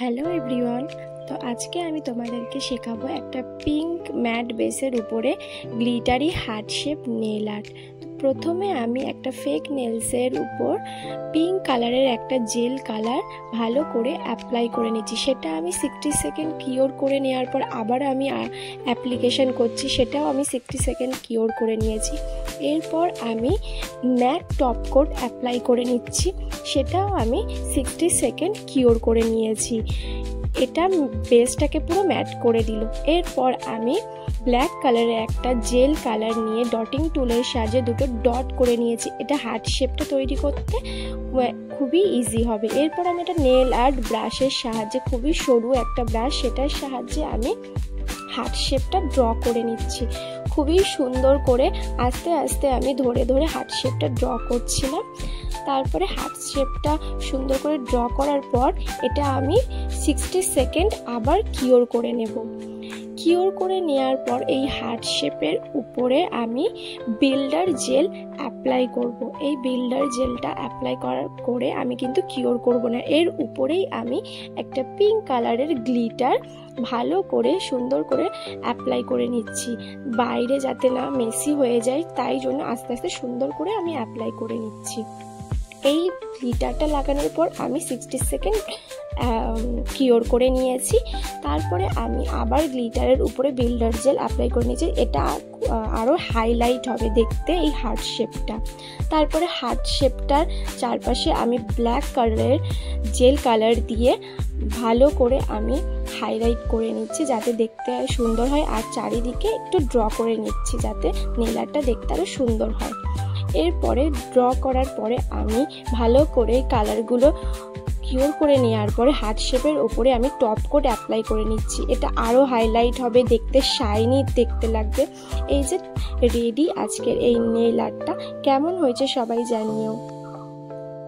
Hello everyone. তো আজকে আমি তোমাদেরকে শেখাবো একটা পিঙ্ক ম্যাট বেসের উপরে glittery heart shape nail art. তো প্রথমে আমি একটা ফেক নেলসের উপর পিঙ্ক কালারের একটা জেল কালার ভালো করে অ্যাপ্লাই করে নিচ্ছি। সেটা আমি 60 সেকেন্ড কিওর করে নেওয়ার পর আবার আমি অ্যাপ্লিকেশন করছি, সেটাও আমি 60 সেকেন্ড কিওর করে নিয়েছি। এরপর আমি ম্যাট টপ কোট অ্যাপ্লাই করে নিচ্ছি, সেটাও আমি 60 সেকেন্ড কিওর করে নিয়েছি। এটা বেসটাকে পুরো ম্যাট করে দিল। এরপর আমি ব্ল্যাক কালারের একটা জেল কালার নিয়ে ডটিং টুলের সাহায্যে দুটো ডট করে নিয়েছি। এটা হার্ট শেপটা তৈরি করতে খুবই ইজি হবে। এরপর আমি একটা নেল আর্ট ব্রাশের সাহায্যে, খুবই সরু একটা ব্রাশ, সেটার সাহায্যে আমি হার্ট শেপটা ড্র করে নিচ্ছি। খুবই সুন্দর করে আস্তে আস্তে আমি ধরে ধরে হার্ট শেপটা ড্র করছিলাম। তারপরে হার্ট শেপটা সুন্দর করে ড্র করার পর এটা আমি 60 সেকেন্ড আবার কিওর করে নেব। কিওর করে নেওয়ার পর এই হার্ট শেপের উপরে আমি বিল্ডার জেল অ্যাপ্লাই করব। এই বিল্ডার জেলটা অ্যাপ্লাই করে আমি কিন্তু কিওর করব না, এর উপরেই আমি একটা পিঙ্ক কালারের গ্লিটার ভালো করে সুন্দর করে অ্যাপ্লাই করে নিচ্ছি, বাইরে যাতে না মেসি হয়ে যায়, তাই জন্য আস্তে আস্তে সুন্দর করে আমি অ্যাপ্লাই করে নিচ্ছি। এই গ্লিটারটা লাগানোর পর আমি 60 সেকেন্ড কিওর করে নিয়েছি। তারপরে আমি আবার গ্লিটারের উপরে বিল্ডার জেল অ্যাপ্লাই করে নিয়েছি। এটা আরও হাইলাইট হবে দেখতে এই হার্ট শেপটা। তারপরে হার্ট শেপটার চারপাশে আমি ব্ল্যাক কালারের জেল কালার দিয়ে ভালো করে আমি হাইলাইট করে নিচ্ছি যাতে দেখতে সুন্দর হয়, আর চারিদিকে একটু ড্র করে নিচ্ছি যাতে নেল আর্টটা দেখতে আরও সুন্দর হয়। এরপরে ড্র করার পরে আমি ভালো করে কালারগুলো কিওর করে নেওয়ার পরে হার্ট শেপের ওপরে আমি টপ কোট অ্যাপ্লাই করে নিচ্ছি। এটা আরও হাইলাইট হবে, দেখতে শাইনি দেখতে লাগবে। এই যে রেডি আজকের এই নেল আর্টটা। কেমন হয়েছে সবাই জানিও।